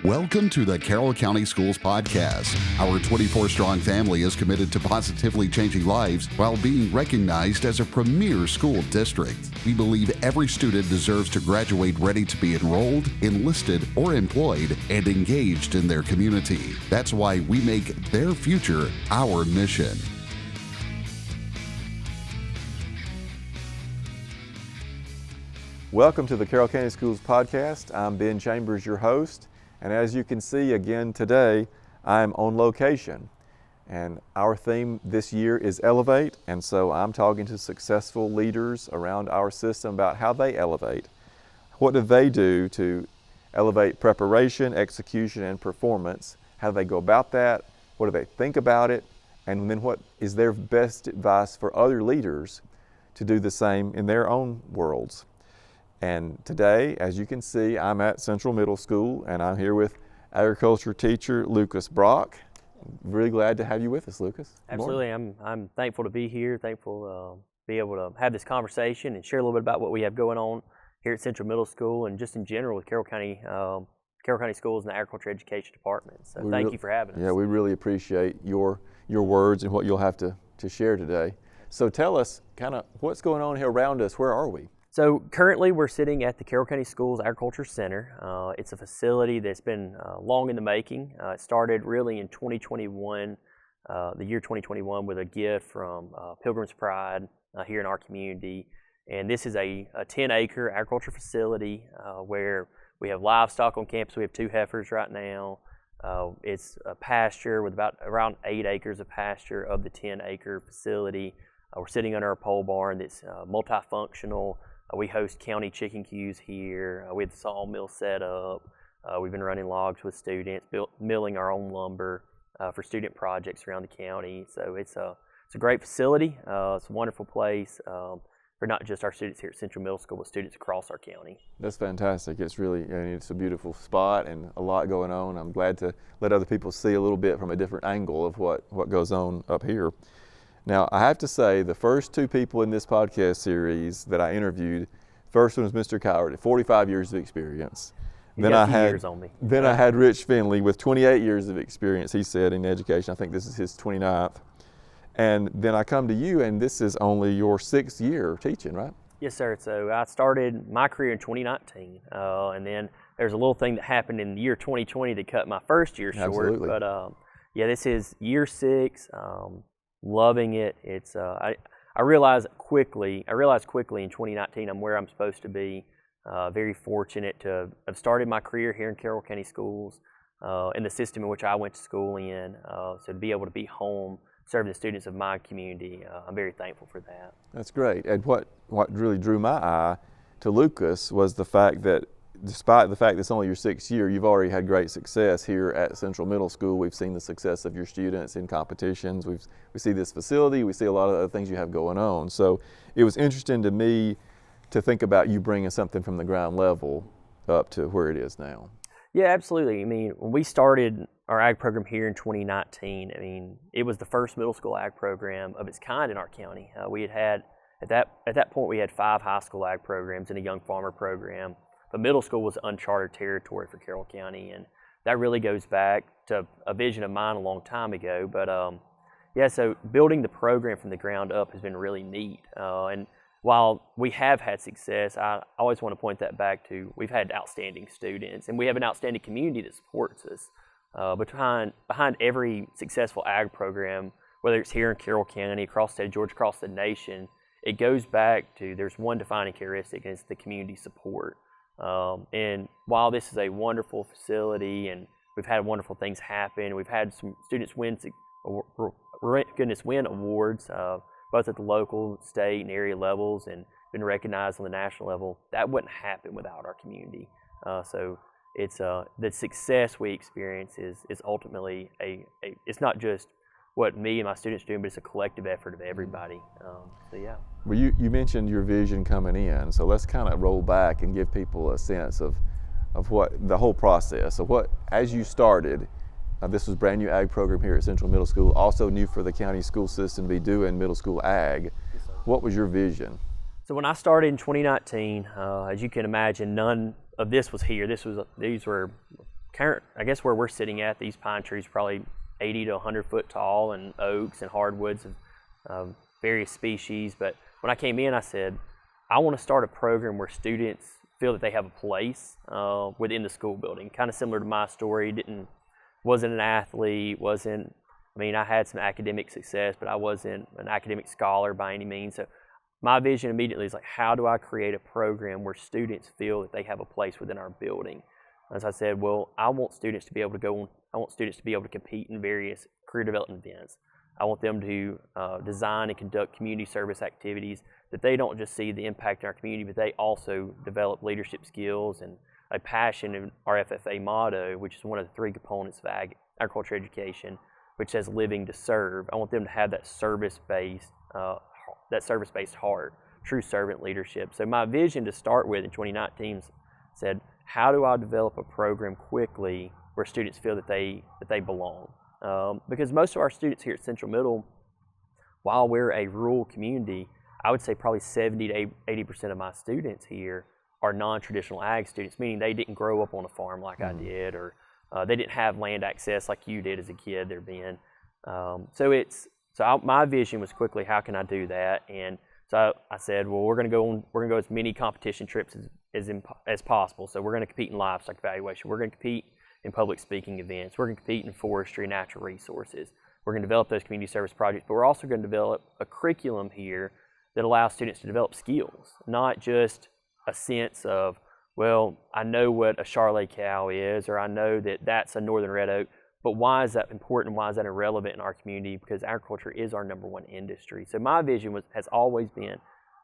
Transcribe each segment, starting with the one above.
Welcome to the Carroll County Schools Podcast. Our 24-strong family is committed to positively changing lives while being recognized as a premier school district. We believe every student deserves to graduate ready to be enrolled, enlisted, or employed, and engaged in their community. That's why we make their future our mission. Welcome to the Carroll County Schools Podcast. I'm Ben Chambers, your host. And as you can see again today, I'm on location. And our theme this year is Elevate. And so I'm talking to successful leaders around our system about how they elevate. What do they do to elevate preparation, execution, and performance? How do they go about that? What do they think about it? And then what is their best advice for other leaders to do the same in their own worlds? And today, as you can see, I'm at Central Middle School, and I'm here with agriculture teacher Lucas Brock. Really glad to have you with us, Lucas. Absolutely. I'm thankful to be here, thankful to be able to have this conversation and share a little bit about what we have going on here at Central Middle School and just in general with Carroll County Schools and the Agriculture Education Department. So thank you for having us. Yeah, we really appreciate your words and what you'll have to share today. So tell us kind of what's going on here around us. Where are we? So currently we're sitting at the Carroll County Schools Agriculture Center. It's a facility that's been long in the making. It started really in 2021, the year 2021, with a gift from Pilgrim's Pride here in our community. And this is a 10-acre agriculture facility where we have livestock on campus. We have 2 heifers right now. It's a pasture with around 8 acres of pasture of the 10-acre facility. We're sitting under a pole barn that's multifunctional. We host county chicken coos here. We have the sawmill set up. We've been running logs with students, milling our own lumber for student projects around the county. So it's a great facility. It's a wonderful place for not just our students here at Central Middle School, but students across our county. That's fantastic. It's really, it's a beautiful spot and a lot going on. I'm glad to let other people see a little bit from a different angle of what goes on up here. Now, I have to say, the first 2 people in this podcast series that I interviewed, first one was Mr. Coward, 45 years of experience. Then I had Rich Finley with 28 years of experience, he said, in education. I think this is his 29th. And then I come to you, and this is only your 6th year teaching, right? Yes, sir. So I started my career in 2019, and then there's a little thing that happened in the year 2020 that cut my first year short. Absolutely. But yeah, this is year 6. Loving it. It's I realized quickly in 2019 I'm where I'm supposed to be. Very fortunate to have started my career here in Carroll County Schools in the system in which I went to school in. So to be able to be home serving the students of my community, I'm very thankful for that. That's great. And what really drew my eye to Lucas was the fact that despite the fact that it's only your 6th year, you've already had great success here at Central Middle School. We've seen the success of your students in competitions. We see this facility. We see a lot of other things you have going on. So it was interesting to me to think about you bringing something from the ground level up to where it is now. Yeah, absolutely. I mean, when we started our ag program here in 2019, I mean, it was the first middle school ag program of its kind in our county. We had at that point we had 5 high school ag programs and a young farmer program. But middle school was uncharted territory for Carroll County, and that really goes back to a vision of mine a long time ago. But yeah, so building the program from the ground up has been really neat. And while we have had success, I always want to point that back to we've had outstanding students, and we have an outstanding community that supports us. Behind every successful ag program, whether it's here in Carroll County, across the state of Georgia, across the nation, it goes back to there's one defining characteristic, and it's the community support. And while this is a wonderful facility and we've had wonderful things happen, we've had some students win awards, both at the local, state, and area levels, and been recognized on the national level, that wouldn't happen without our community. So it's the success we experience is ultimately it's not just what me and my students do, but it's a collective effort of everybody. So yeah. Well, you mentioned your vision coming in, so let's kind of roll back and give people a sense of what the whole process. So what, as you started, this was brand new ag program here at Central Middle School, also new for the county school system to be doing middle school ag. Yes, sir. What was your vision? So when I started in 2019, as you can imagine, none of this was here. These were I guess where we're sitting at, these pine trees are probably 80 to 100 foot tall, and oaks and hardwoods of various species. But when I came in, I said, I want to start a program where students feel that they have a place within the school building. Kind of similar to my story. Wasn't an athlete, I had some academic success, but I wasn't an academic scholar by any means. So my vision immediately is like, how do I create a program where students feel that they have a place within our building? As I said, well, I want students to be able to compete in various career development events. I want them to design and conduct community service activities that they don't just see the impact in our community, but they also develop leadership skills and a passion in our FFA motto, which is one of the 3 components of agriculture education, which says living to serve. I want them to have that service-based heart, true servant leadership. So my vision to start with in 2019 said, how do I develop a program quickly where students feel that they belong? Because most of our students here at Central Middle, while we're a rural community, I would say probably 70 to 80% of my students here are non-traditional ag students, meaning they didn't grow up on a farm like I did, or they didn't have land access like you did as a kid there, Ben. My vision was quickly, how can I do that? And so I said, well, we're going to go as many competition trips as possible. So we're going to compete in livestock evaluation. We're going to compete in public speaking events. We're going to compete in forestry and natural resources. We're going to develop those community service projects, but we're also going to develop a curriculum here that allows students to develop skills, not just a sense of, well, I know what a Charolais cow is, or I know that that's a northern red oak, but why is that important? Why is that irrelevant in our community? Because agriculture is our #1 industry. So my vision has always been,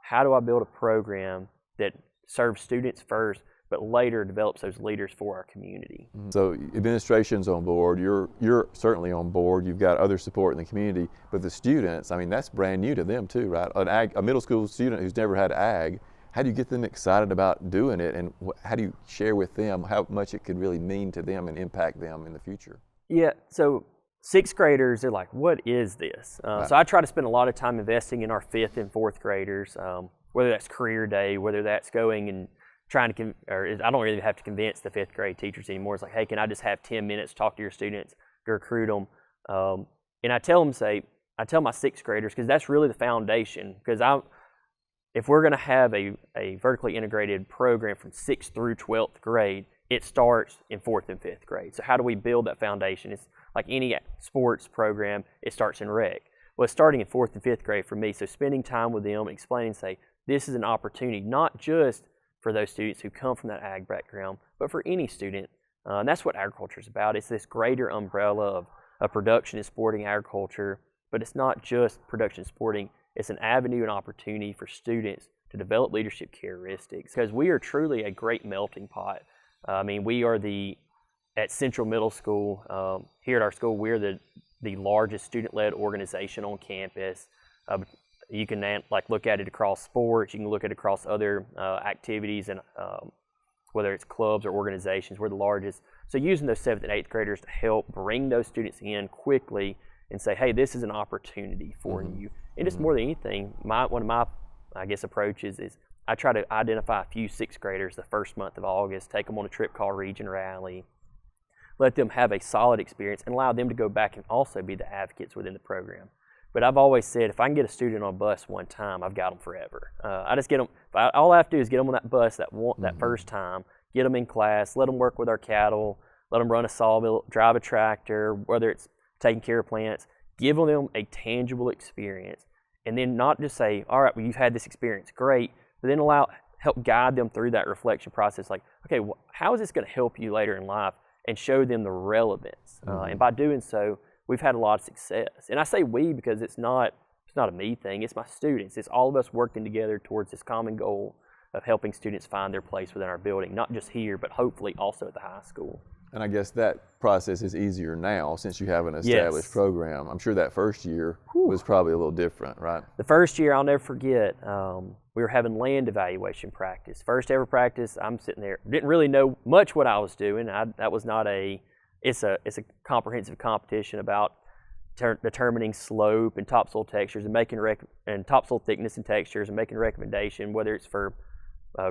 how do I build a program that serves students first, but later develops those leaders for our community? So administration's on board, you're certainly on board, you've got other support in the community, but the students, that's brand new to them too, right? A middle school student who's never had ag, how do you get them excited about doing it, and how do you share with them how much it could really mean to them and impact them in the future? Yeah, so 6th graders, they're like, what is this? Right. So I try to spend a lot of time investing in our 5th and 4th graders, whether that's career day, whether that's going and trying to, I don't really have to convince the 5th grade teachers anymore. It's like, hey, can I just have 10 minutes to talk to your students, to recruit them? And I tell my 6th graders, because that's really the foundation, because if we're going to have a vertically integrated program from 6th through 12th grade, it starts in 4th and 5th grade. So how do we build that foundation? It's like any sports program, it starts in rec. Well, it's starting in 4th and 5th grade for me, so spending time with them, explaining, say, this is an opportunity, not just for those students who come from that ag background, but for any student. And that's what agriculture is about. It's this greater umbrella of production and sporting agriculture, but it's not just production and sporting. It's an avenue and opportunity for students to develop leadership characteristics, because we are truly a great melting pot. We are at Central Middle School, here at our school, we're the largest student-led organization on campus. You can look at it across sports, you can look at it across other activities, and whether it's clubs or organizations, we're the largest. So using those 7th and 8th graders to help bring those students in quickly and say, hey, this is an opportunity for you. And just more than anything, one of my approaches is I try to identify a few 6th graders the first month of August, take them on a trip called Region Rally, let them have a solid experience, and allow them to go back and also be the advocates within the program. But I've always said, if I can get a student on a bus one time, I've got them forever. I just get them. All I have to do is get them on that bus that first time, get them in class, let them work with our cattle, let them run a sawmill, drive a tractor, whether it's taking care of plants, give them a tangible experience, and then not just say, all right, well, you've had this experience, great, but then help guide them through that reflection process. Like, okay, how is this going to help you later in life, and show them the relevance. And by doing so, we've had a lot of success. And I say we because it's not a me thing, it's my students. It's all of us working together towards this common goal of helping students find their place within our building, not just here, but hopefully also at the high school. And I guess that process is easier now since you have an established program. I'm sure that first year was probably a little different, right? The first year, I'll never forget, we were having land evaluation practice. First ever practice, I'm sitting there, didn't really know much what I was doing. That was not it's a comprehensive competition about determining slope and topsoil textures and making and topsoil thickness and textures and making a recommendation, whether it's for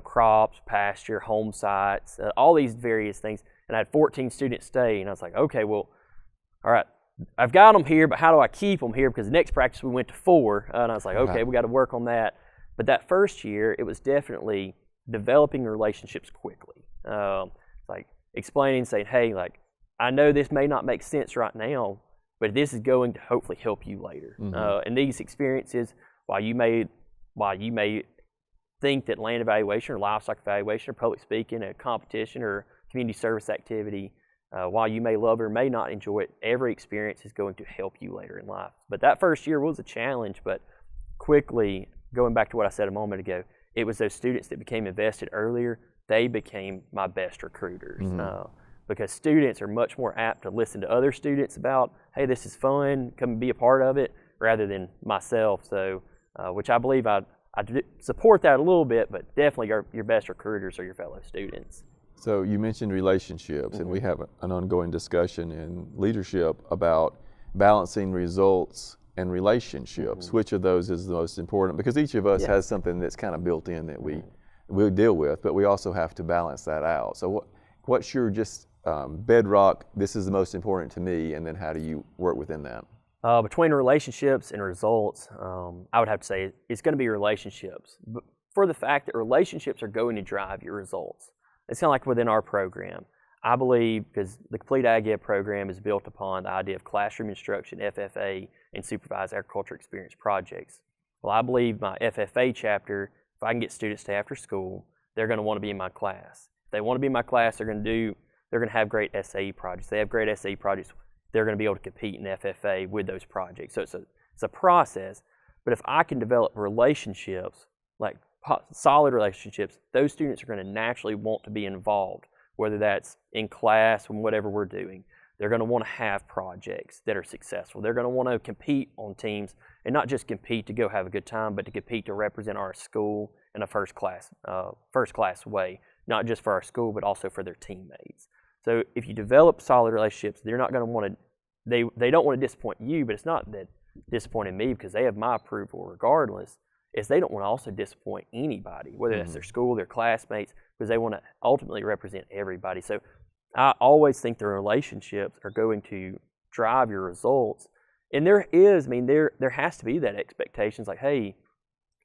crops, pasture, home sites, all these various things. And I had 14 students stay, and I was like, okay, well, all right, I've got them here, but how do I keep them here? Because the next practice we went to 4, and I was like, okay, we got to work on that. But that first year, it was definitely developing relationships quickly. Like explaining, saying, hey, like, I know this may not make sense right now, but this is going to hopefully help you later. And these experiences, while you may think that land evaluation or livestock evaluation or public speaking, a competition or community service activity, while you may love it or may not enjoy it, every experience is going to help you later in life. But that first year was a challenge, but quickly, going back to what I said a moment ago, it was those students that became invested earlier, they became my best recruiters. Because students are much more apt to listen to other students about, hey, this is fun, come and be a part of it, rather than myself. So, which I believe I support that a little bit, but definitely your best recruiters are your fellow students. So you mentioned relationships, and we have an ongoing discussion in leadership about balancing results and relationships. Which of those is the most important? Because each of us has something that's kind of built in that we deal with, but we also have to balance that out. So what's your just bedrock, this is the most important to me, and then how do you work within that? Between relationships and results, I would have to say it's going to be relationships. But for the fact that relationships are going to drive your results. It's kind of like within our program. I believe, because the Complete Ag Ed program is built upon the idea of classroom instruction, FFA, and supervised agriculture experience projects. Well, I believe my FFA chapter, if I can get students to after school, they're going to want to be in my class. If they want to be in my class, they're going to have great SAE projects. They have great SAE projects, they're going to be able to compete in FFA with those projects. So it's a process. But if I can develop relationships, like solid relationships, those students are going to naturally want to be involved, whether that's in class or whatever we're doing. They're going to want to have projects that are successful. They're going to want to compete on teams, and not just compete to go have a good time, but to compete to represent our school in a first class way, not just for our school, but also for their teammates. So if you develop solid relationships, they're not going to want to, they don't want to disappoint you, but it's not that disappointing me because they have my approval regardless. It's they don't want to also disappoint anybody, whether that's their school, their classmates, because they want to ultimately represent everybody. So I always think the relationships are going to drive your results. And there has to be that expectations like, hey,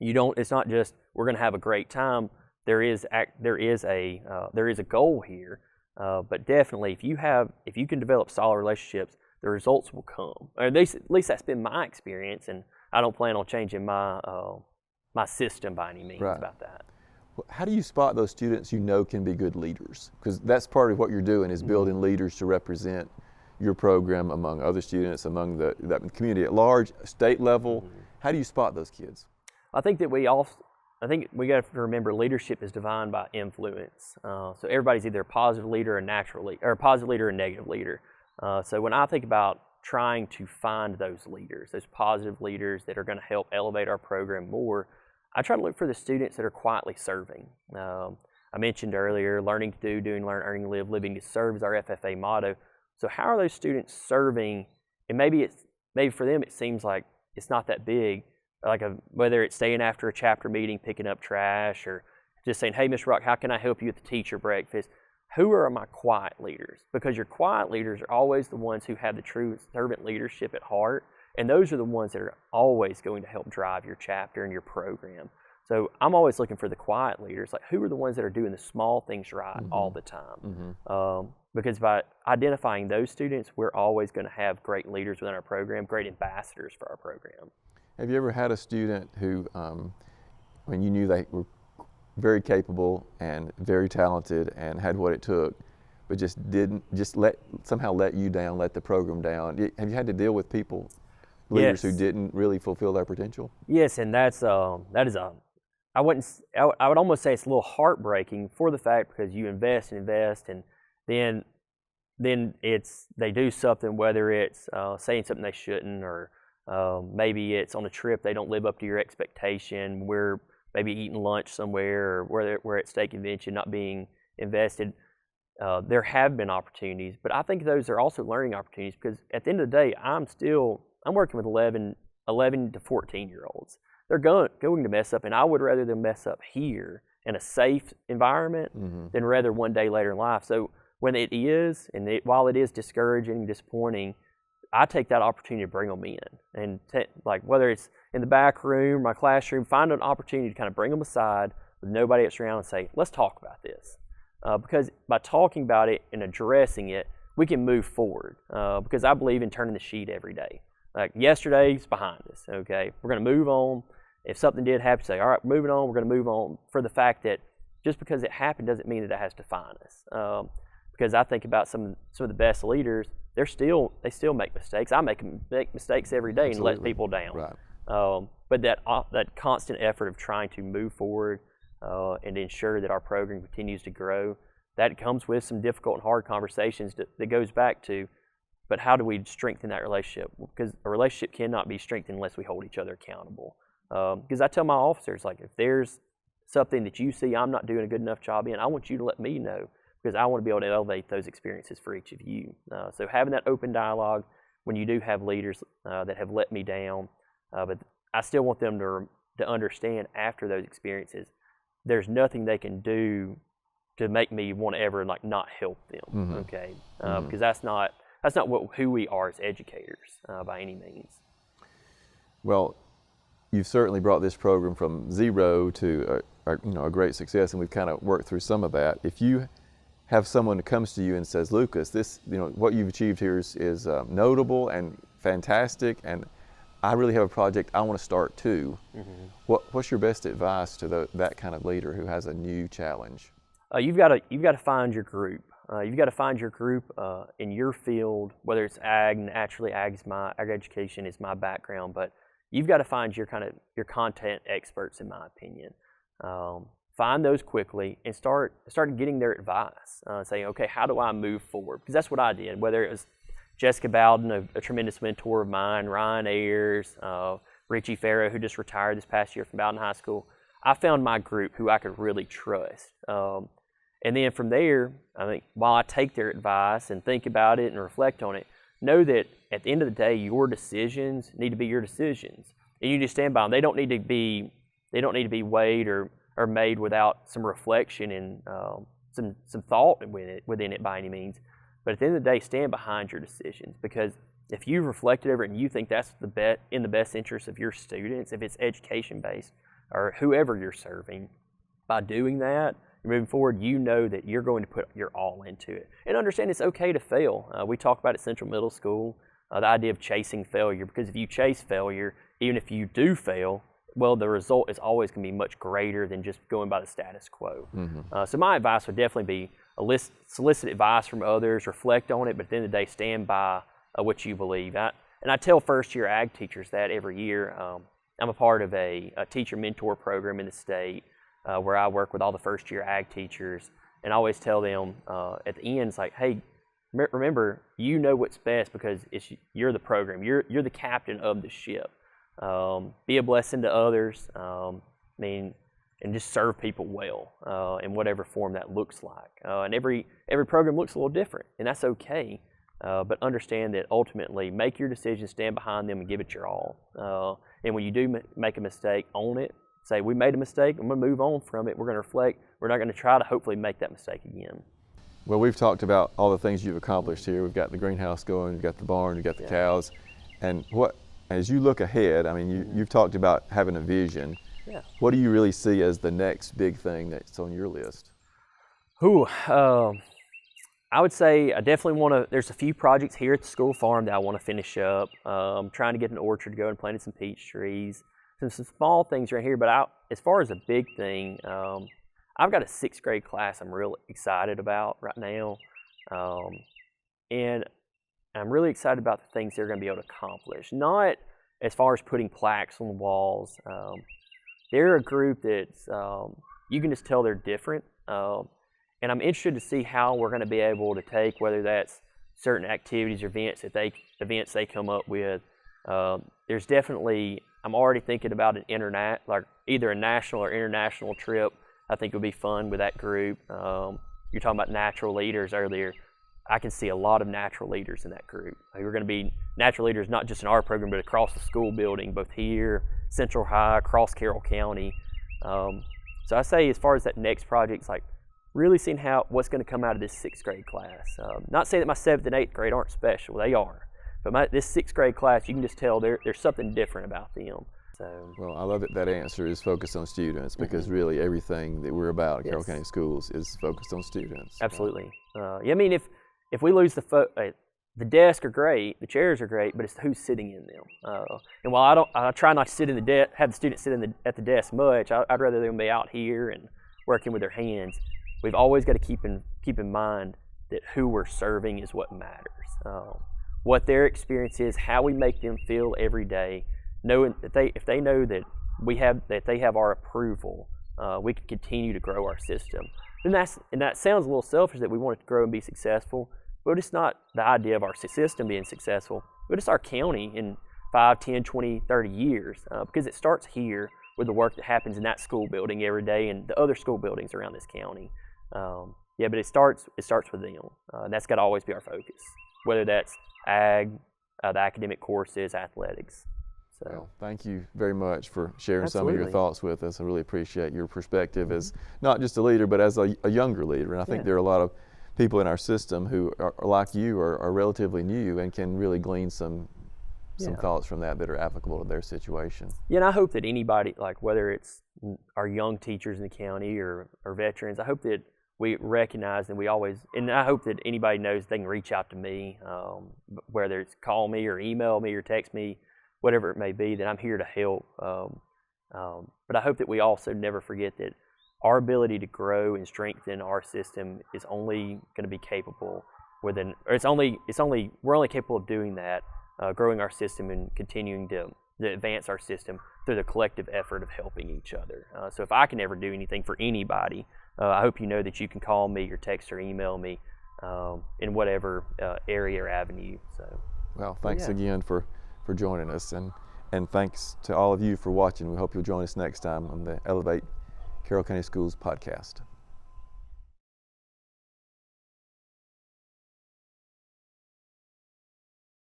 it's not just we're going to have a great time. There is a goal here. But definitely, if you can develop solid relationships, the results will come. Or at least that's been my experience, and I don't plan on changing my my system by any means about that. How do you spot those students you know can be good leaders? Because that's part of what you're doing is building leaders to represent your program among other students, among the community at large, state level. How do you spot those kids? I think we got to remember leadership is defined by influence. So everybody's either a positive leader or a natural leader, or a positive leader or a negative leader. So when I think about trying to find those leaders, those positive leaders that are going to help elevate our program more, I try to look for the students that are quietly serving. I mentioned earlier, learning to do, doing, learn, earning, live, living to serve is our FFA motto. So how are those students serving? And maybe for them it seems like it's not that big, whether it's staying after a chapter meeting, picking up trash, or just saying, hey, Mr. Rock, how can I help you at the teacher breakfast? Who are my quiet leaders? Because your quiet leaders are always the ones who have the true servant leadership at heart, and those are the ones that are always going to help drive your chapter and your program. So I'm always looking for the quiet leaders, like who are the ones that are doing the small things right all the time. Because by identifying those students, we're always going to have great leaders within our program, great ambassadors for our program. Have you ever had a student who, when you knew they were very capable and very talented and had what it took, but somehow let you down, let the program down? Have you had to deal with leaders who didn't really fulfill their potential? Yes, and I would almost say it's a little heartbreaking for the fact because you invest, and then they do something, whether it's saying something they shouldn't, or maybe it's on a trip they don't live up to your expectation. We're maybe eating lunch somewhere, or we're at state convention not being invested. There have been opportunities, but I think those are also learning opportunities because at the end of the day, I'm working with 11 to 14 year olds. They're going to mess up, and I would rather them mess up here in a safe environment than rather one day later in life. So when it is, and while it is discouraging and disappointing, I take that opportunity to bring them in, and like whether it's in the back room, my classroom, find an opportunity to kind of bring them aside with nobody else around and say, let's talk about this. Because by talking about it and addressing it, we can move forward. Because I believe in turning the sheet every day. Like yesterday's behind us, okay? We're going to move on. If something did happen, say, all right, moving on, we're going to move on, for the fact that just because it happened doesn't mean that it has to define us. Because I think about some of the best leaders, they still make mistakes. I make mistakes every day. Absolutely. And let people down. Right. But that constant effort of trying to move forward and ensure that our program continues to grow, that comes with some difficult and hard conversations that goes back to, but how do we strengthen that relationship? Because a relationship cannot be strengthened unless we hold each other accountable. Because I tell my officers, like, if there's something that you see I'm not doing a good enough job in, I want you to let me know, because I want to be able to elevate those experiences for each of you. So having that open dialogue when you do have leaders that have let me down, but I still want them to understand after those experiences, there's nothing they can do to make me want to ever not help them. Okay, because that's not who we are as educators by any means. Well, you've certainly brought this program from zero to a great success, and we've kind of worked through some of that. If you have someone that comes to you and says, Lucas, this, what you've achieved here is notable and fantastic, and I really have a project I want to start too. What's your best advice to that kind of leader who has a new challenge? You've got to find your group. You've got to find your group in your field, whether it's ag. Naturally, ag education is my background, but you've got to find your content experts, in my opinion. Find those quickly and start getting their advice. Saying, okay, how do I move forward? Because that's what I did. Whether it was Jessica Bowden, a tremendous mentor of mine, Ryan Ayers, Richie Farrow, who just retired this past year from Bowden High School, I found my group who I could really trust. And then from there, I think while I take their advice and think about it and reflect on it, know that at the end of the day, your decisions need to be your decisions, and you just stand by them. They don't need to be weighed or made without some reflection and some thought within it by any means. But at the end of the day, stand behind your decisions, because if you've reflected over it and you think that's in the best interest of your students, if it's education based or whoever you're serving, by doing that, moving forward, you know that you're going to put your all into it. And understand it's okay to fail. We talk about at Central Middle School, the idea of chasing failure, because if you chase failure, even if you do fail, well, the result is always going to be much greater than just going by the status quo. So my advice would definitely be solicit advice from others, reflect on it, but at the end of the day, stand by what you believe. And I tell first-year ag teachers that every year. I'm a part of a teacher mentor program in the state, where I work with all the first-year ag teachers, and I always tell them at the end, it's like, hey, remember, you know what's best because you're the program. You're the captain of the ship. Be a blessing to others, and just serve people well in whatever form that looks like. And every program looks a little different, and that's okay. But understand that ultimately, make your decisions, stand behind them, and give it your all. And when you do make a mistake, own it. Say, we made a mistake, I'm going to move on from it. We're going to reflect. We're not going to try to hopefully make that mistake again. Well, we've talked about all the things you've accomplished here. We've got the greenhouse going, we've got the barn, we've got the cows. And as you look ahead, you've talked about having a vision. Yeah. What do you really see as the next big thing that's on your list? I would say I definitely there's a few projects here at the school farm that I want to finish up. Trying to get an orchard going, planting some peach trees. Some small things right here, but as far as a big thing, I've got a 6th grade class I'm really excited about right now, and I'm really excited about the things they're going to be able to accomplish. Not as far as putting plaques on the walls. They're a group that's you can just tell they're different, and I'm interested to see how we're going to be able to take, whether that's certain activities or events they come up with. There's definitely, I'm already thinking about either a national or international trip. I think would be fun with that group. You're talking about natural leaders earlier. I can see a lot of natural leaders in that group. We're going to be natural leaders not just in our program, but across the school building, both here, Central High, across Carroll County. So I say as far as that next project, it's like really seeing what's going to come out of this 6th grade class. Not saying that my 7th and 8th grade aren't special, they are. But this 6th grade class, you can just tell there's something different about them. So. Well, I love that answer is focused on students, because really everything that we're about at Carroll County Schools is focused on students. Absolutely. Yeah, I mean, if we lose the desks are great, the chairs are great, but it's who's sitting in them. And while I try not to have the students sit at the desk much, I'd rather them be out here and working with their hands. We've always got to keep in mind that who we're serving is what matters. What their experience is, how we make them feel every day, knowing that if they know that they have our approval, we can continue to grow our system. And that sounds a little selfish that we want it to grow and be successful, but it's not the idea of our system being successful, but it's our county in 5, 10, 20, 30 years, because it starts here with the work that happens in that school building every day and the other school buildings around this county. But it starts with them. That's got to always be our focus, whether that's ag, the academic courses, athletics. So, well, thank you very much for sharing Absolutely. some of your thoughts with us. I really appreciate your perspective as not just a leader, but as a younger leader. And I think there are a lot of people in our system who are like you, are relatively new and can really glean some thoughts from that are applicable to their situation. Yeah, and I hope that anybody, like whether it's our young teachers in the county or veterans, I hope that we recognize and I hope that anybody knows they can reach out to me, whether it's call me or email me or text me, whatever it may be, that I'm here to help. But I hope that we also never forget that our ability to grow and strengthen our system is only going to be capable we're only capable of doing that, growing our system and continuing to advance our system through the collective effort of helping each other. So if I can ever do anything for anybody, I hope you know that you can call me or text or email me in whatever area or avenue. So, well, thanks again for joining us, and thanks to all of you for watching. We hope you'll join us next time on the Elevate Carroll County Schools podcast.